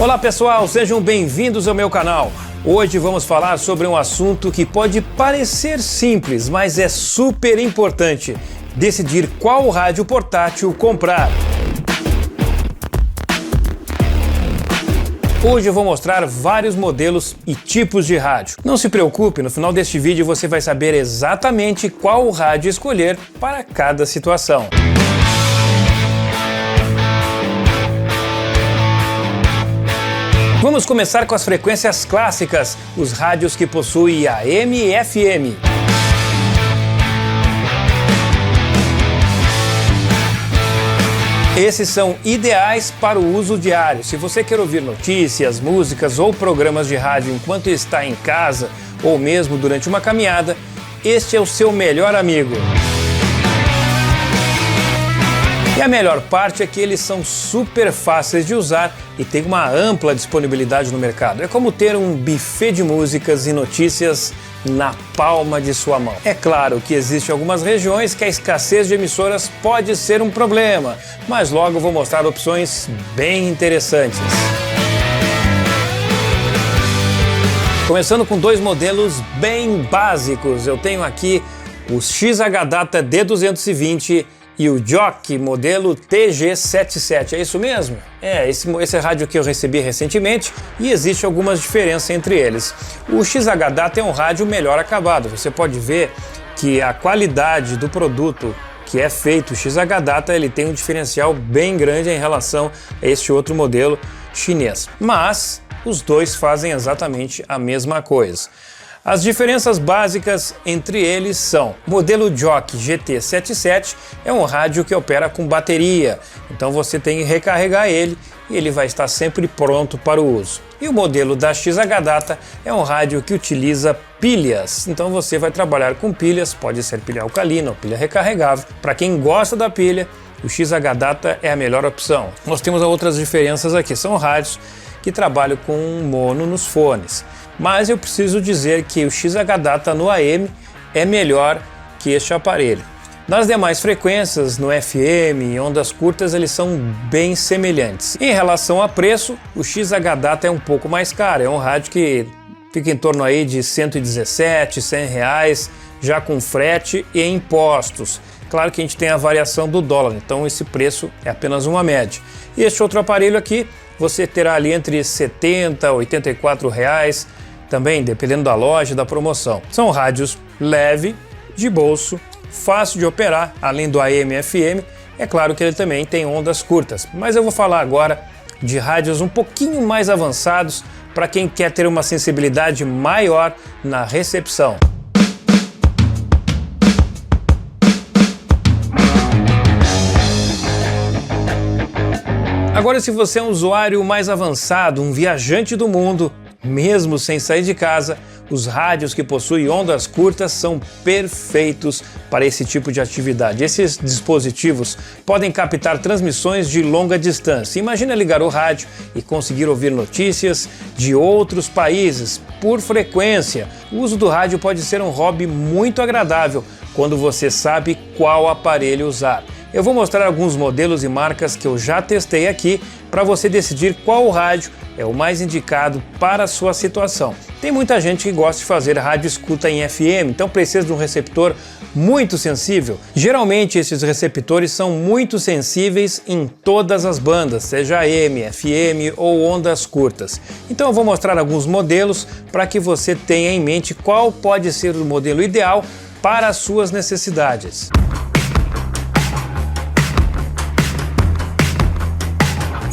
Olá pessoal, sejam bem-vindos ao meu canal. Hoje vamos falar sobre um assunto que pode parecer simples, mas é super importante: decidir qual rádio portátil comprar. Hoje eu vou mostrar vários modelos e tipos de rádio. Não se preocupe, no final deste vídeo você vai saber exatamente qual rádio escolher para cada situação. Vamos começar com as frequências clássicas, os rádios que possuem AM e FM. Esses são ideais para o uso diário. Se você quer ouvir notícias, músicas ou programas de rádio enquanto está em casa ou mesmo durante uma caminhada, este é o seu melhor amigo. E a melhor parte é que eles são super fáceis de usar e tem uma ampla disponibilidade no mercado. É como ter um buffet de músicas e notícias na palma de sua mão. É claro que existem algumas regiões que a escassez de emissoras pode ser um problema, mas logo vou mostrar opções bem interessantes. Começando com dois modelos bem básicos. Eu tenho aqui o XH-Data D220 e o Jockey modelo TG77, é isso mesmo? Esse rádio que eu recebi recentemente e existe algumas diferenças entre eles. O XH-Data é um rádio melhor acabado, você pode ver que a qualidade do produto que é feito, o XH-Data, ele tem um diferencial bem grande em relação a este outro modelo chinês, mas os dois fazem exatamente a mesma coisa. As diferenças básicas entre eles são: o modelo Jockey GT77 é um rádio que opera com bateria, então você tem que recarregar ele e ele vai estar sempre pronto para o uso. E o modelo da XH-Data é um rádio que utiliza pilhas, então você vai trabalhar com pilhas, pode ser pilha alcalina ou pilha recarregável. Para quem gosta da pilha, o XH-Data é a melhor opção. Nós temos outras diferenças aqui, são rádios que trabalham com mono nos fones. Mas eu preciso dizer que o XH-Data no AM é melhor que este aparelho. Nas demais frequências, no FM e ondas curtas, eles são bem semelhantes. Em relação a preço, o XH-Data é um pouco mais caro, é um rádio que fica em torno aí de 117, 100 reais, já com frete e impostos. Claro que a gente tem a variação do dólar, então esse preço é apenas uma média. E este outro aparelho aqui, você terá ali entre 70 e 84 reais, também dependendo da loja e da promoção. São rádios leve, de bolso, fácil de operar, além do AM e FM. É claro que ele também tem ondas curtas, mas eu vou falar agora de rádios um pouquinho mais avançados para quem quer ter uma sensibilidade maior na recepção. Agora, se você é um usuário mais avançado, um viajante do mundo, mesmo sem sair de casa, os rádios que possuem ondas curtas são perfeitos para esse tipo de atividade. Esses dispositivos podem captar transmissões de longa distância. Imagina ligar o rádio e conseguir ouvir notícias de outros países por frequência. O uso do rádio pode ser um hobby muito agradável quando você sabe qual aparelho usar. Eu vou mostrar alguns modelos e marcas que eu já testei aqui para você decidir qual rádio é o mais indicado para a sua situação. Tem muita gente que gosta de fazer rádio escuta em FM, então precisa de um receptor muito sensível. Geralmente esses receptores são muito sensíveis em todas as bandas, seja AM, FM ou ondas curtas. Então eu vou mostrar alguns modelos para que você tenha em mente qual pode ser o modelo ideal para as suas necessidades.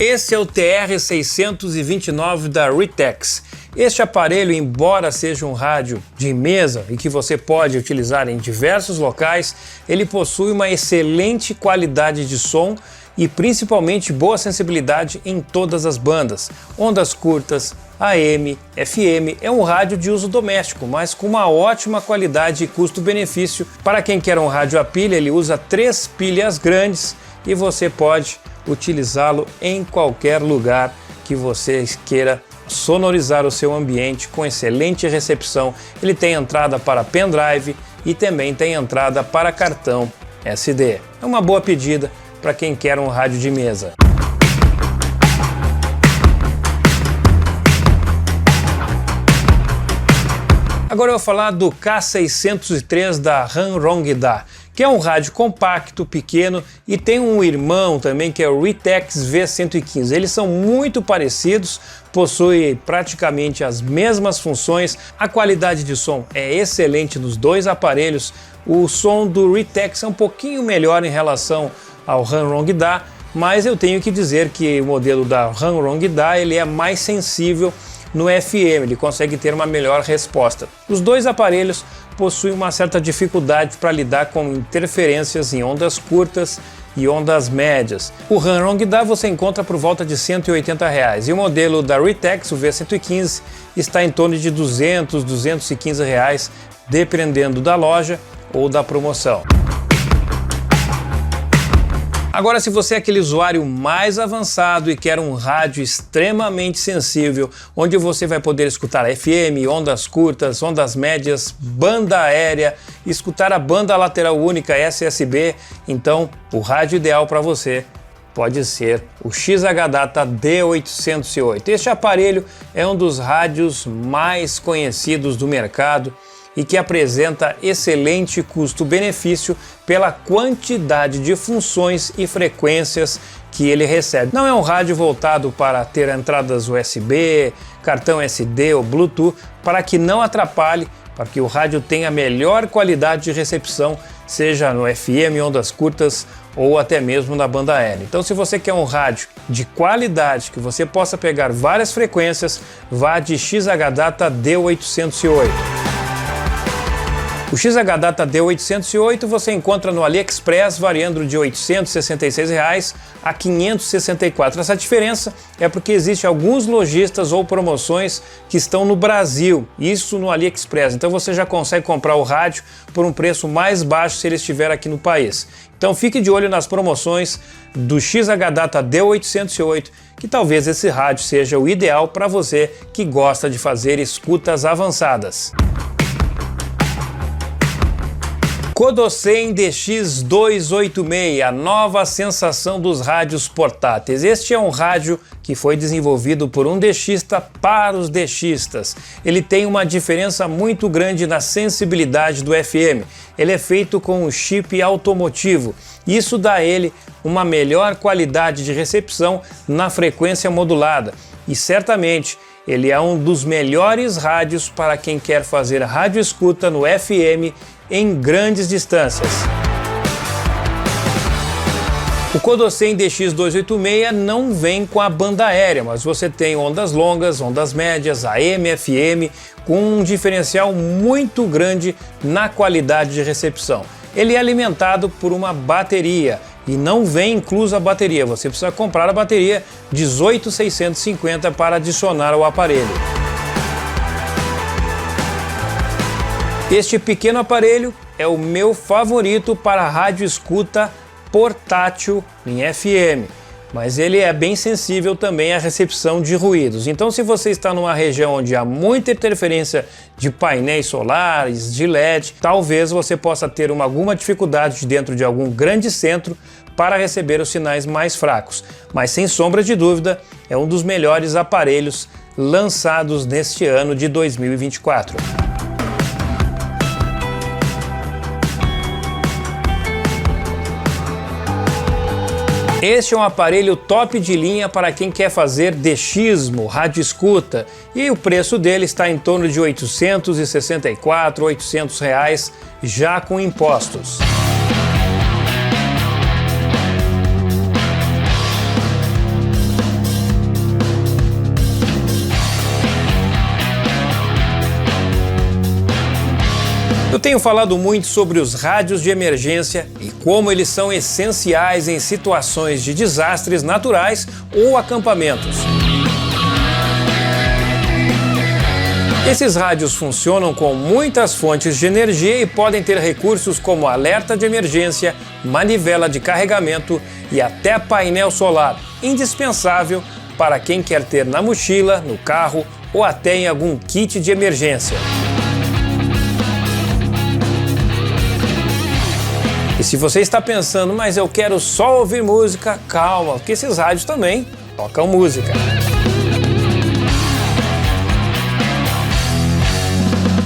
Esse é o TR-629 da Ritex. Este aparelho, embora seja um rádio de mesa e que você pode utilizar em diversos locais, ele possui uma excelente qualidade de som e principalmente boa sensibilidade em todas as bandas. Ondas curtas, AM, FM, é um rádio de uso doméstico, mas com uma ótima qualidade e custo-benefício. Para quem quer um rádio a pilha, ele usa 3 pilhas grandes e você pode utilizá-lo em qualquer lugar que você queira sonorizar o seu ambiente com excelente recepção. Ele tem entrada para pendrive e também tem entrada para cartão SD. É uma boa pedida para quem quer um rádio de mesa. Agora eu vou falar do K603 da Han-Rong-Da, que é um rádio compacto, pequeno, e tem um irmão também que é o Ritex V115. Eles são muito parecidos, possuem praticamente as mesmas funções, a qualidade de som é excelente nos dois aparelhos. O som do Ritex é um pouquinho melhor em relação ao Han-Rong-Da, mas eu tenho que dizer que o modelo da Han-Rong-Da ele é mais sensível no FM, ele consegue ter uma melhor resposta. Os dois aparelhos possuem uma certa dificuldade para lidar com interferências em ondas curtas e ondas médias. O Han-Rong-Da você encontra por volta de R$ 180 e o modelo da Ritex, o V115, está em torno de R$ 200, R$ 215, dependendo da loja ou da promoção. Agora, se você é aquele usuário mais avançado e quer um rádio extremamente sensível, onde você vai poder escutar FM, ondas curtas, ondas médias, banda aérea, escutar a banda lateral única SSB, então o rádio ideal para você pode ser o XH-Data D808. Este aparelho é um dos rádios mais conhecidos do mercado e que apresenta excelente custo-benefício pela quantidade de funções e frequências que ele recebe. Não é um rádio voltado para ter entradas USB, cartão SD ou Bluetooth, para que não atrapalhe, para que o rádio tenha melhor qualidade de recepção, seja no FM, ondas curtas ou até mesmo na banda aérea. Então, se você quer um rádio de qualidade, que você possa pegar várias frequências, vá de XH-Data D808. O XH-Data D808 você encontra no AliExpress variando de R$ 866 a R$ 564. Essa diferença é porque existem alguns lojistas ou promoções que estão no Brasil, isso no AliExpress. Então você já consegue comprar o rádio por um preço mais baixo se ele estiver aqui no país. Então fique de olho nas promoções do XH-Data D808, que talvez esse rádio seja o ideal para você que gosta de fazer escutas avançadas. Kodosen DX286, a nova sensação dos rádios portáteis. Este é um rádio que foi desenvolvido por um DXista para os DXistas. Ele tem uma diferença muito grande na sensibilidade do FM. Ele é feito com um chip automotivo. Isso dá a ele uma melhor qualidade de recepção na frequência modulada. E certamente ele é um dos melhores rádios para quem quer fazer rádio escuta no FM em grandes distâncias. O Kodosen DX286 não vem com a banda aérea, mas você tem ondas longas, ondas médias, AM, FM, com um diferencial muito grande na qualidade de recepção. Ele é alimentado por uma bateria e não vem inclusa a bateria, você precisa comprar a bateria 18650 para adicionar ao aparelho. Este pequeno aparelho é o meu favorito para rádio escuta portátil em FM, mas ele é bem sensível também à recepção de ruídos. Então, se você está numa região onde há muita interferência de painéis solares, de LED, talvez você possa ter alguma dificuldade dentro de algum grande centro para receber os sinais mais fracos. Mas, sem sombra de dúvida, é um dos melhores aparelhos lançados neste ano de 2024. Este é um aparelho top de linha para quem quer fazer DXismo, rádio escuta, e o preço dele está em torno de R$ 864, R$ 800 já com impostos. Eu tenho falado muito sobre os rádios de emergência e como eles são essenciais em situações de desastres naturais ou acampamentos. Esses rádios funcionam com muitas fontes de energia e podem ter recursos como alerta de emergência, manivela de carregamento e até painel solar, indispensável para quem quer ter na mochila, no carro ou até em algum kit de emergência. E se você está pensando, mas eu quero só ouvir música, calma, porque esses rádios também tocam música.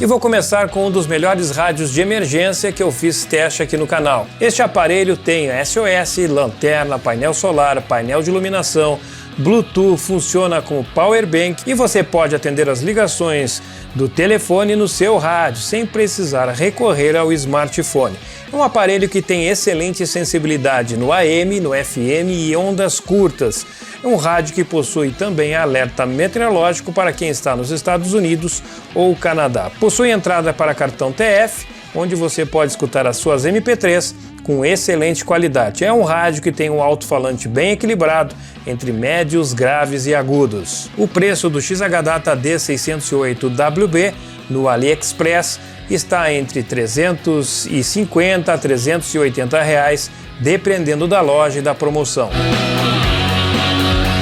E vou começar com um dos melhores rádios de emergência que eu fiz teste aqui no canal. Este aparelho tem SOS, lanterna, painel solar, painel de iluminação, Bluetooth, funciona como power bank e você pode atender as ligações do telefone no seu rádio sem precisar recorrer ao smartphone. É um aparelho que tem excelente sensibilidade no AM, no FM e ondas curtas. É um rádio que possui também alerta meteorológico para quem está nos Estados Unidos ou Canadá. Possui entrada para cartão TF, onde você pode escutar as suas MP3 com excelente qualidade. É um rádio que tem um alto-falante bem equilibrado entre médios, graves e agudos. O preço do XH-Data D608WB no AliExpress está entre R$ 350 a R$ 380 reais, dependendo da loja e da promoção.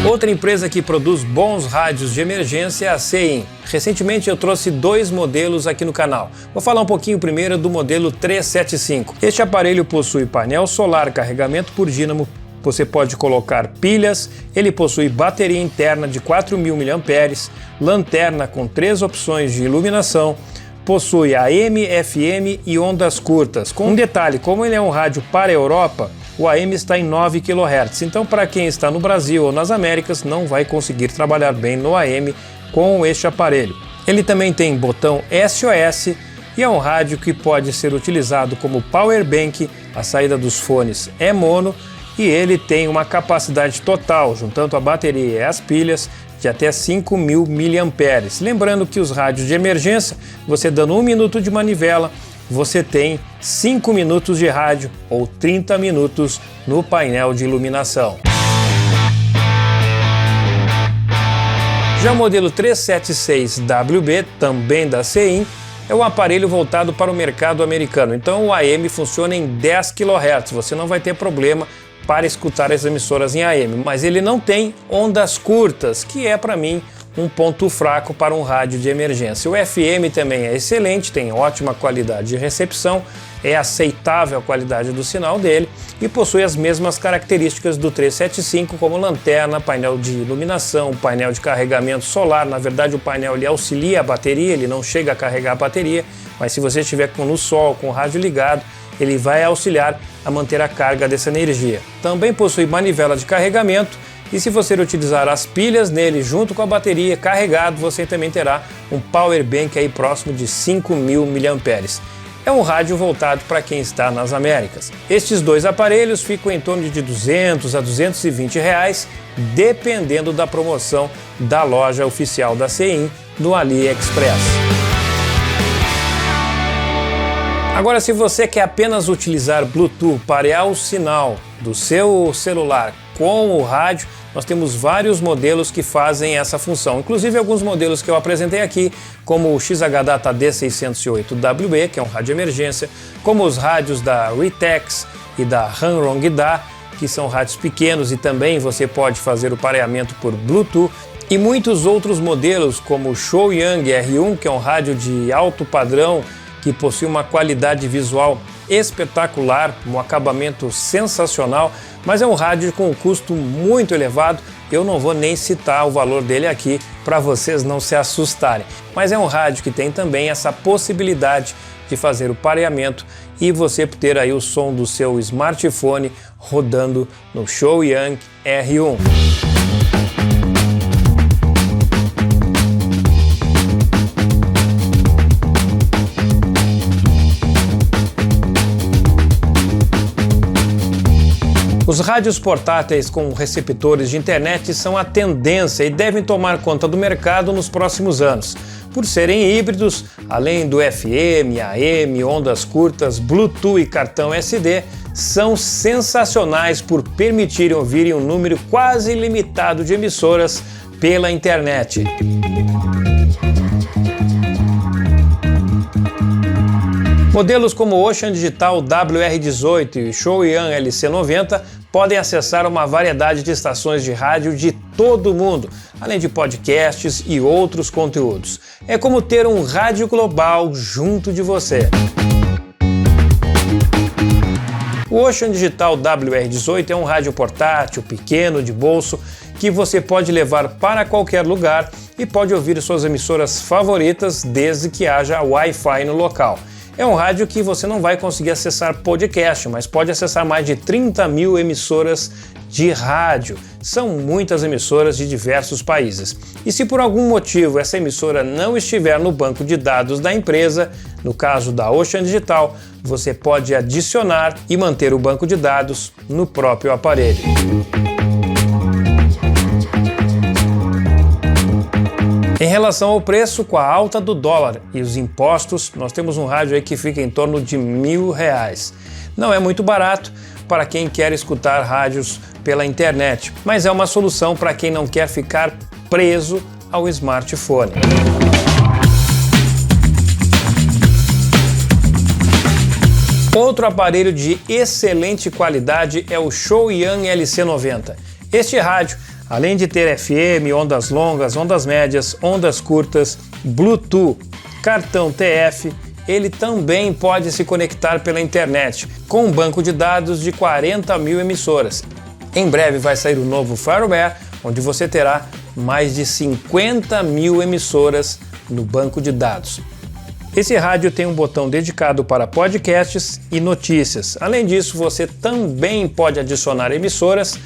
Outra empresa que produz bons rádios de emergência é a CEIN. Recentemente eu trouxe 2 modelos aqui no canal. Vou falar um pouquinho primeiro do modelo 375. Este aparelho possui painel solar, carregamento por dínamo, você pode colocar pilhas, ele possui bateria interna de 4.000 mAh, lanterna com 3 opções de iluminação, possui AM, FM e ondas curtas. Com um detalhe, como ele é um rádio para a Europa, o AM está em 9 kHz, então para quem está no Brasil ou nas Américas não vai conseguir trabalhar bem no AM com este aparelho. Ele também tem botão SOS e é um rádio que pode ser utilizado como power bank, a saída dos fones é mono e ele tem uma capacidade total, juntando a bateria e as pilhas, de até 5.000 mAh. Lembrando que os rádios de emergência, você dando 1 minuto de manivela, você tem 5 minutos de rádio ou 30 minutos no painel de iluminação. Já o modelo 376WB, também da CEIN, é um aparelho voltado para o mercado americano. Então o AM funciona em 10 kHz, você não vai ter problema para escutar as emissoras em AM, mas ele não tem ondas curtas, que é para mim um ponto fraco para um rádio de emergência. O FM também é excelente, tem ótima qualidade de recepção, é aceitável a qualidade do sinal dele e possui as mesmas características do 375, como lanterna, painel de iluminação, painel de carregamento solar. Na verdade, o painel ele auxilia a bateria, ele não chega a carregar a bateria, mas se você estiver no sol, com o rádio ligado, ele vai auxiliar a manter a carga dessa energia. Também possui manivela de carregamento e se você utilizar as pilhas nele junto com a bateria carregado, você também terá um power bank aí próximo de 5.000 mAh. É um rádio voltado para quem está nas Américas. Estes 2 aparelhos ficam em torno de 200 a 220 reais, dependendo da promoção da loja oficial da CEIN no AliExpress. Agora, se você quer apenas utilizar Bluetooth, parear o sinal do seu celular com o rádio, nós temos vários modelos que fazem essa função, inclusive alguns modelos que eu apresentei aqui, como o XH-Data D608WB, que é um rádio de emergência, como os rádios da Ritex e da Hanrong-Da, que são rádios pequenos e também você pode fazer o pareamento por Bluetooth, e muitos outros modelos, como o Shouyang R1, que é um rádio de alto padrão, que possui uma qualidade visual espetacular, um acabamento sensacional, mas é um rádio com um custo muito elevado. Eu não vou nem citar o valor dele aqui para vocês não se assustarem, mas é um rádio que tem também essa possibilidade de fazer o pareamento e você ter aí o som do seu smartphone rodando no Shouyang R1. Os rádios portáteis com receptores de internet são a tendência e devem tomar conta do mercado nos próximos anos. Por serem híbridos, além do FM, AM, ondas curtas, Bluetooth e cartão SD, são sensacionais por permitirem ouvirem um número quase ilimitado de emissoras pela internet. Modelos como o Ocean Digital WR18 e Shouyang LC90 podem acessar uma variedade de estações de rádio de todo o mundo, além de podcasts e outros conteúdos. É como ter um rádio global junto de você. O Ocean Digital WR18 é um rádio portátil, pequeno, de bolso, que você pode levar para qualquer lugar e pode ouvir suas emissoras favoritas desde que haja Wi-Fi no local. É um rádio que você não vai conseguir acessar podcast, mas pode acessar mais de 30 mil emissoras de rádio. São muitas emissoras de diversos países. E se por algum motivo essa emissora não estiver no banco de dados da empresa, no caso da Ocean Digital, você pode adicionar e manter o banco de dados no próprio aparelho. Em relação ao preço, com a alta do dólar e os impostos, nós temos um rádio aí que fica em torno de R$1.000. Não é muito barato para quem quer escutar rádios pela internet, mas é uma solução para quem não quer ficar preso ao smartphone. Outro aparelho de excelente qualidade é o Shuoyan LC90. Este rádio, além de ter FM, ondas longas, ondas médias, ondas curtas, Bluetooth, cartão TF, ele também pode se conectar pela internet, com um banco de dados de 40 mil emissoras. Em breve vai sair o novo firmware, onde você terá mais de 50 mil emissoras no banco de dados. Esse rádio tem um botão dedicado para podcasts e notícias. Além disso, você também pode adicionar emissoras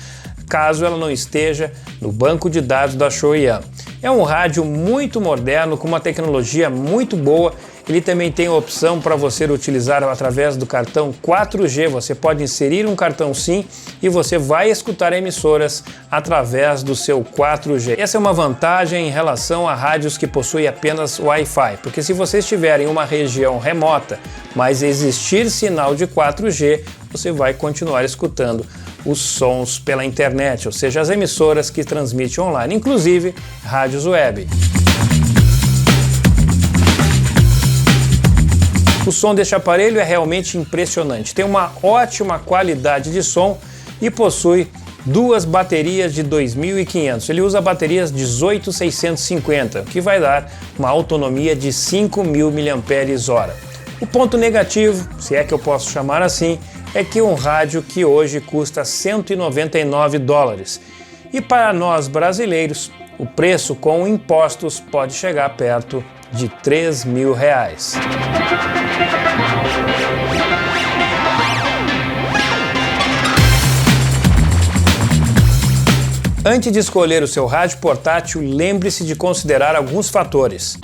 caso ela não esteja no banco de dados da Shuoyan. É um rádio muito moderno, com uma tecnologia muito boa. Ele também tem a opção para você utilizar através do cartão 4G. Você pode inserir um cartão SIM e você vai escutar emissoras através do seu 4G. Essa é uma vantagem em relação a rádios que possuem apenas Wi-Fi, porque se você estiver em uma região remota, mas existir sinal de 4G, você vai continuar escutando os sons pela internet, ou seja, as emissoras que transmitem online, inclusive rádios web. O som deste aparelho é realmente impressionante, tem uma ótima qualidade de som e possui duas baterias de 2.500. Ele usa baterias 18650, o que vai dar uma autonomia de 5.000 mAh. O ponto negativo, se é que eu posso chamar assim, é que um rádio que hoje custa $199. E para nós brasileiros, o preço com impostos pode chegar perto de R$3.000. Antes de escolher o seu rádio portátil, lembre-se de considerar alguns fatores.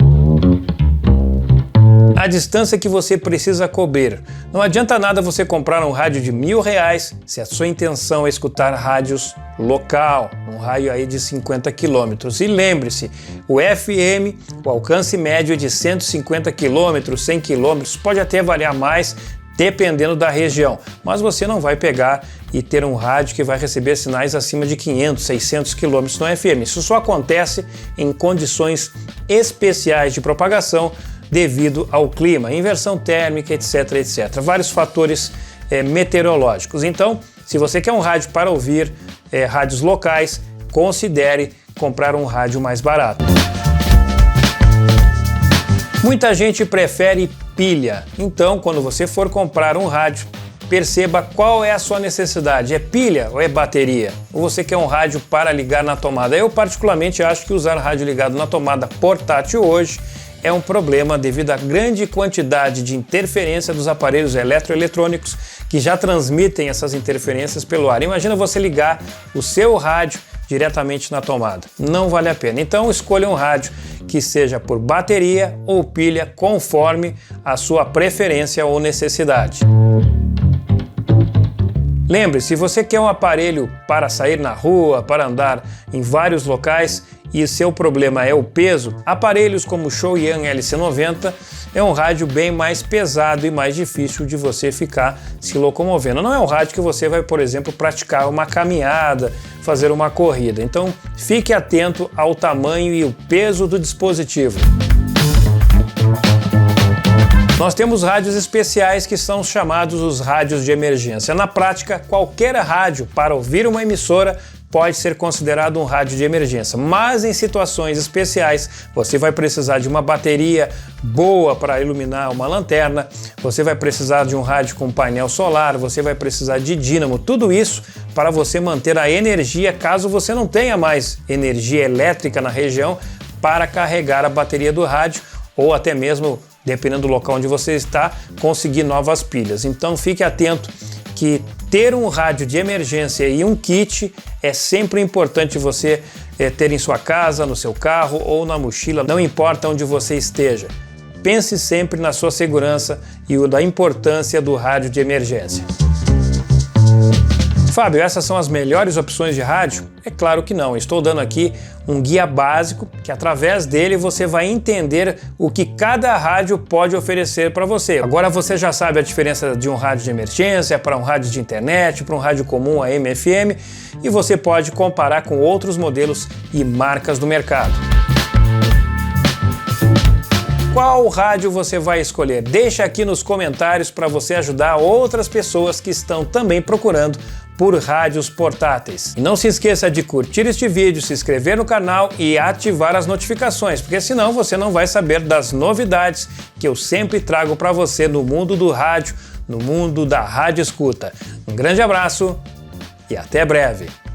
A distância que você precisa cobrir. Não adianta nada você comprar um rádio de R$1.000 se a sua intenção é escutar rádios local, um raio aí de 50 km. E lembre-se, o FM, o alcance médio é de 150 km, 100 km, pode até variar mais dependendo da região, mas você não vai pegar e ter um rádio que vai receber sinais acima de 500, 600 km no FM. Isso só acontece em condições especiais de propagação, devido ao clima, inversão térmica, etc, etc. Vários fatores meteorológicos. Então, se você quer um rádio para ouvir rádios locais, considere comprar um rádio mais barato. Muita gente prefere pilha. Então, quando você for comprar um rádio, perceba qual é a sua necessidade. É pilha ou é bateria? Ou você quer um rádio para ligar na tomada? Eu particularmente acho que usar rádio ligado na tomada portátil hoje é um problema devido à grande quantidade de interferência dos aparelhos eletroeletrônicos que já transmitem essas interferências pelo ar. Imagina você ligar o seu rádio diretamente na tomada. Não vale a pena. Então escolha um rádio que seja por bateria ou pilha, conforme a sua preferência ou necessidade. Lembre-se, se você quer um aparelho para sair na rua, para andar em vários locais e seu problema é o peso, aparelhos como o Shuoyan LC90 é um rádio bem mais pesado e mais difícil de você ficar se locomovendo. Não é um rádio que você vai, por exemplo, praticar uma caminhada, fazer uma corrida. Então, fique atento ao tamanho e o peso do dispositivo. Nós temos rádios especiais que são chamados os rádios de emergência. Na prática, qualquer rádio para ouvir uma emissora pode ser considerado um rádio de emergência, mas em situações especiais você vai precisar de uma bateria boa para iluminar uma lanterna, você vai precisar de um rádio com painel solar, você vai precisar de dínamo, tudo isso para você manter a energia caso você não tenha mais energia elétrica na região para carregar a bateria do rádio ou até mesmo, dependendo do local onde você está, conseguir novas pilhas. Então fique atento que ter um rádio de emergência e um kit é sempre importante você ter em sua casa, no seu carro ou na mochila, não importa onde você esteja. Pense sempre na sua segurança e da importância do rádio de emergência. Fábio, essas são as melhores opções de rádio? É claro que não. Estou dando aqui um guia básico que através dele você vai entender o que cada rádio pode oferecer para você. Agora você já sabe a diferença de um rádio de emergência para um rádio de internet, para um rádio comum AM/FM e você pode comparar com outros modelos e marcas do mercado. Qual rádio você vai escolher? Deixa aqui nos comentários para você ajudar outras pessoas que estão também procurando por rádios portáteis. E não se esqueça de curtir este vídeo, se inscrever no canal e ativar as notificações, porque senão você não vai saber das novidades que eu sempre trago para você no mundo do rádio, no mundo da rádio escuta. Um grande abraço e até breve!